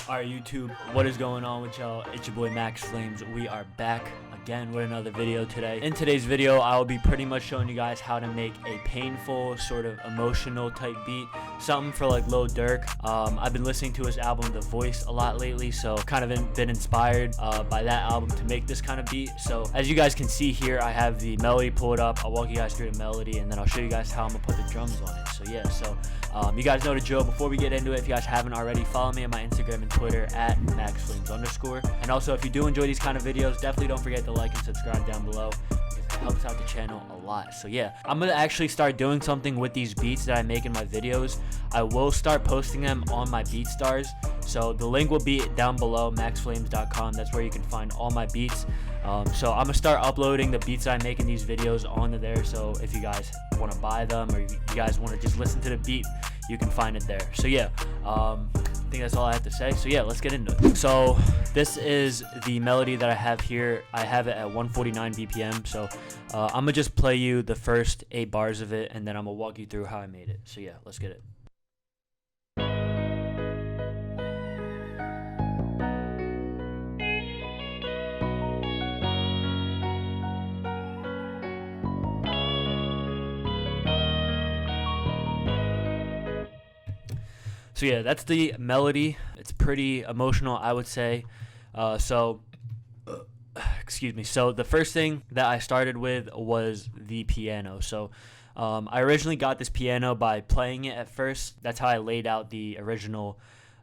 Alright YouTube, what is going on with y'all? It's your boy MaxFlames. We are back again with another video today. In today's video, I will be pretty much showing you guys how to make a painful, sort of emotional type beat. Something for like Lil Durk. I've been listening to his album The Voice a lot lately, so kind of been inspired by that album to make this kind of beat. So as you guys can see here, I have the melody pulled up. I'll walk you guys through the melody and then I'll show you guys how I'm gonna put the drums on it. So yeah, you guys know the drill. Before we get into it, if you guys haven't already, follow me on my Instagram and Twitter at MaxFlames_. And also, if you do enjoy these kind of videos, definitely don't forget to like and subscribe down below. It helps out the channel a lot. So yeah, I'm gonna actually start doing something with these beats that I make in my videos. I will start posting them on my BeatStars. So the link will be down below, maxflames.com. That's where you can find all my beats. So I'm gonna start uploading the beats that I make in these videos onto there. So if you guys want to buy them or you guys want to just listen to the beat, you can find it there. So yeah, I think that's all I have to say. So yeah, let's get into it. So this is the melody that I have here. I have it at 149 BPM. So I'm gonna just play you the first 8 bars of it, and then I'm gonna walk you through how I made it. So yeah, let's get it. So yeah, that's the melody. It's pretty emotional, I would say. Excuse me. So the first thing that I started with was the piano. So I originally got this piano by playing it at first. That's how I laid out the original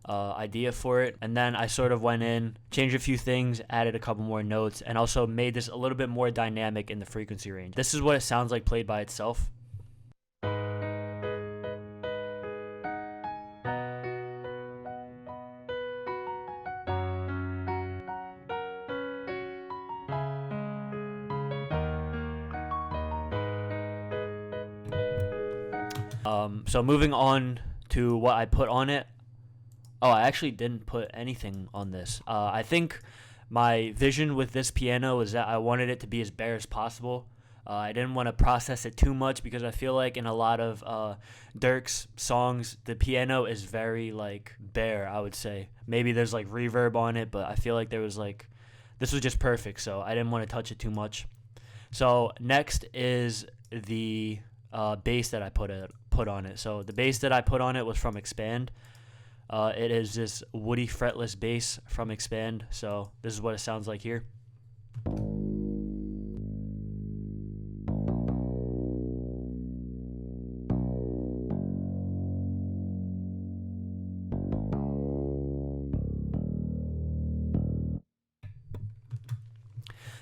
idea for it. And then I sort of went in, changed a few things, added a couple more notes, and also made this a little bit more dynamic in the frequency range. This is what it sounds like played by itself. So moving on to what I put on it. Oh, I actually didn't put anything on this. I think my vision with this piano is that I wanted it to be as bare as possible. I didn't want to process it too much because I feel like in a lot of Durk's songs, the piano is very like bare, I would say. Maybe there's like reverb on it, but I feel like this was just perfect, so I didn't want to touch it too much. So next is the bass that I put on it. So the bass that I put on it was from Expand. It is this woody fretless bass from Expand. So this is what it sounds like here.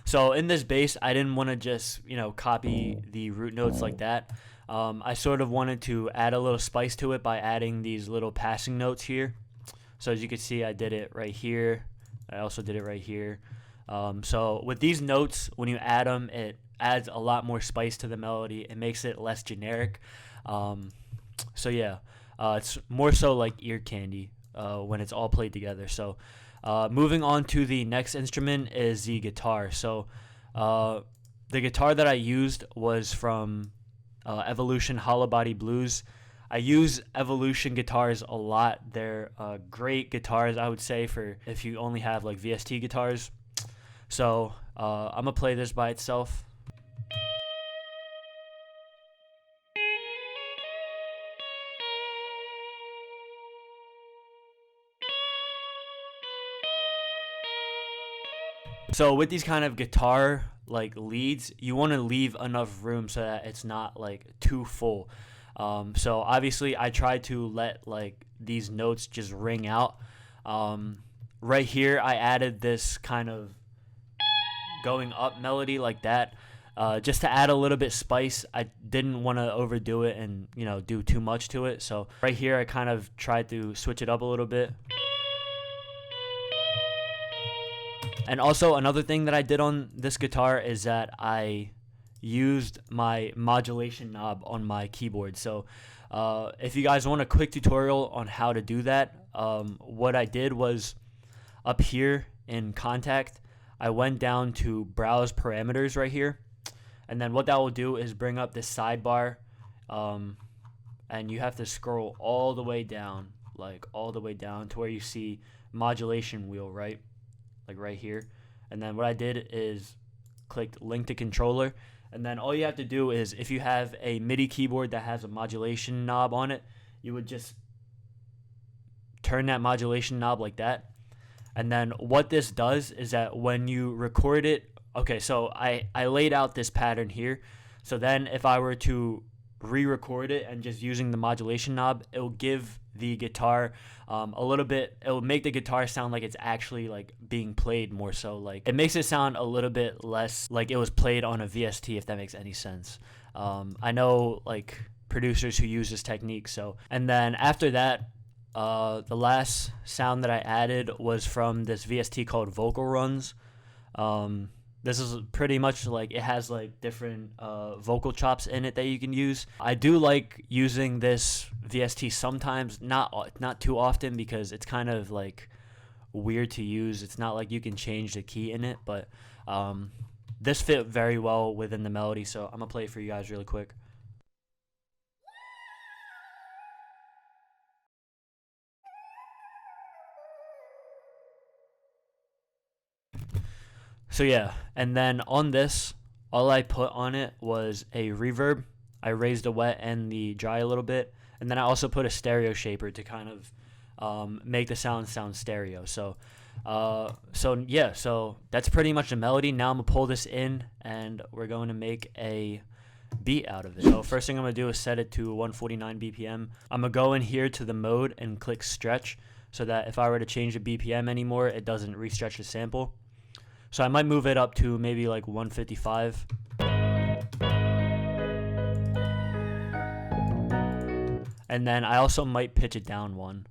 So in this bass, I didn't want to just, copy the root notes like that. I sort of wanted to add a little spice to it by adding these little passing notes here. So as you can see, I did it right here. I also did it right here. So with these notes, when you add them, it adds a lot more spice to the melody. It makes it less generic. So yeah, it's more so like ear candy when it's all played together. So moving on to the next instrument is the guitar. So the guitar that I used was from Evolution Hollow Body Blues. I use Evolution guitars a lot. They're great guitars, I would say, for if you only have like VST guitars. So I'm gonna play this by itself. So with these kind of guitar like leads, you want to leave enough room so that it's not like too full. So obviously I try to let like these notes just ring out. Right here I added this kind of going up melody like that, just to add a little bit spice. I didn't want to overdo it and do too much to it. So right here I kind of tried to switch it up a little bit. And also another thing that I did on this guitar is that I used my modulation knob on my keyboard. So if you guys want a quick tutorial on how to do that, what I did was up here in Contact, I went down to Browse Parameters right here. And then what that will do is bring up this sidebar, and you have to scroll all the way down, like all the way down to where you see modulation wheel, right? Like right here. And then what I did is clicked link to controller. And then all you have to do is, if you have a MIDI keyboard that has a modulation knob on it, you would just turn that modulation knob like that. And then what this does is that when you record it, okay, so I laid out this pattern here. So then if I were to re-record it and just using the modulation knob, it will give the guitar a little bit, it will make the guitar sound like it's actually like being played more so. Like it makes it sound a little bit less like it was played on a VST, if that makes any sense. I know like producers who use this technique. So, and then after that, the last sound that I added was from this VST called Vocal Runs. This is pretty much like, it has like different vocal chops in it that you can use. I do like using this VST sometimes, not too often, because it's kind of like weird to use. It's not like you can change the key in it, but this fit very well within the melody, so I'm gonna play it for you guys really quick. So yeah, and then on this, all I put on it was a reverb. I raised the wet and the dry a little bit, and then I also put a stereo shaper to kind of make the sound stereo. So yeah, so that's pretty much the melody. Now I'm gonna pull this in, and we're going to make a beat out of it. So first thing I'm gonna do is set it to 149 BPM. I'm gonna go in here to the mode and click stretch, so that if I were to change the BPM anymore, it doesn't re-stretch the sample. So I might move it up to maybe like 155. And then I also might pitch it down one.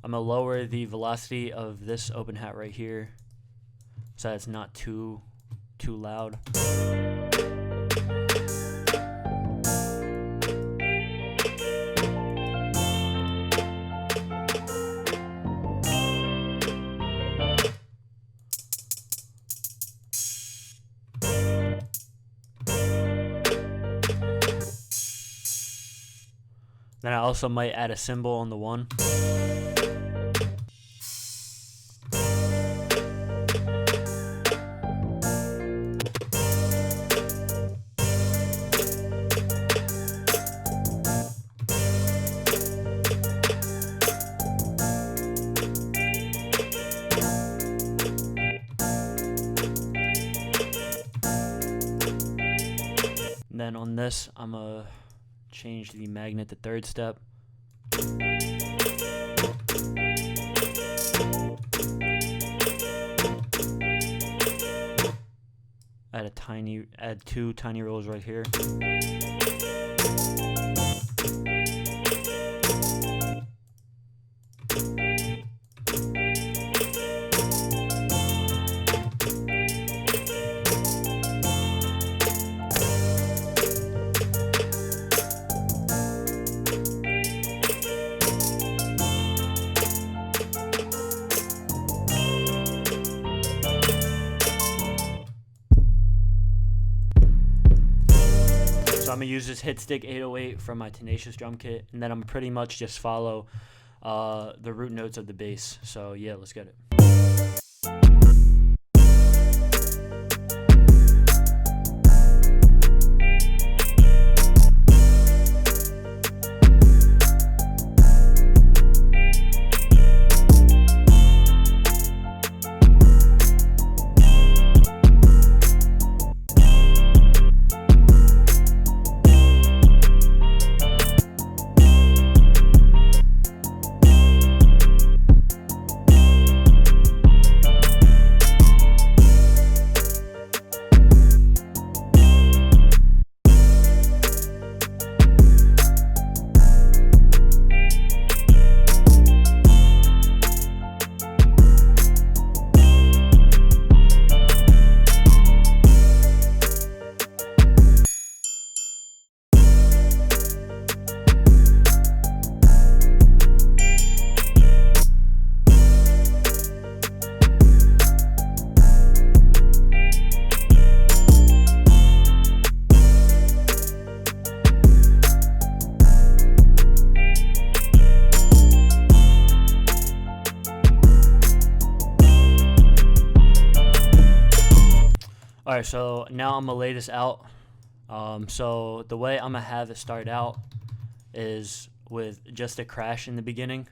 I'm gonna lower the velocity of this open hat right here, so that it's not too loud. Then I also might add a cymbal on the one. And then on this, I'm gonna change the magnet to third step. Add two tiny rolls right here. So I'm gonna use this hit stick 808 from my Tenacious drum kit, and then I'm pretty much just follow the root notes of the bass. So yeah, let's get it. Alright, so now I'm gonna lay this out. So the way I'm gonna have it start out is with just a crash in the beginning.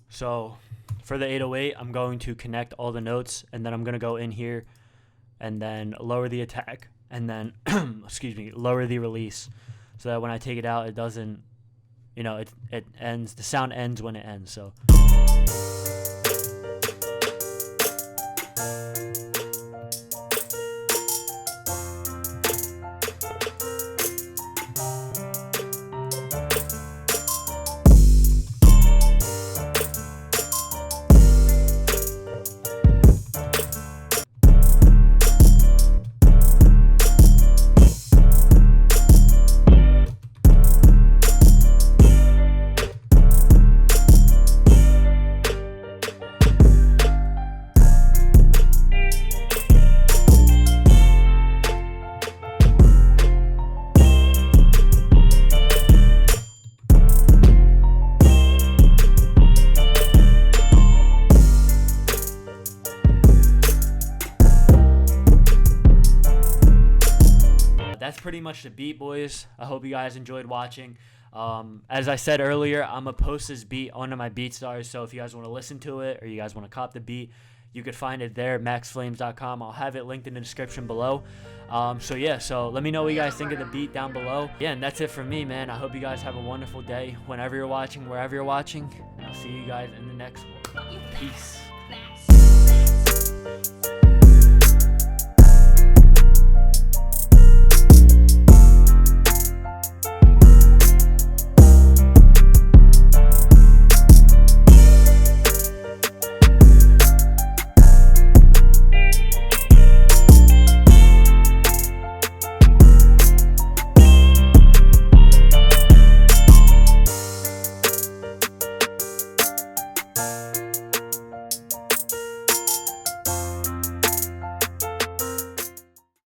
So for the 808, I'm going to connect all the notes, and then I'm going to go in here and then lower the attack, and then, excuse me, lower the release, so that when I take it out, it doesn't, you know, it ends, the sound ends when it ends, so. That's pretty much the beat, boys. I hope you guys enjoyed watching. As I said earlier, I'm going to post this beat onto my BeatStars, so if you guys want to listen to it or you guys want to cop the beat, you could find it there at maxflames.com. I'll have it linked in the description below. So let me know what you guys think of the beat down below. Yeah, and that's it from me, man. I hope you guys have a wonderful day whenever you're watching, wherever you're watching. And I'll see you guys in the next one. Peace.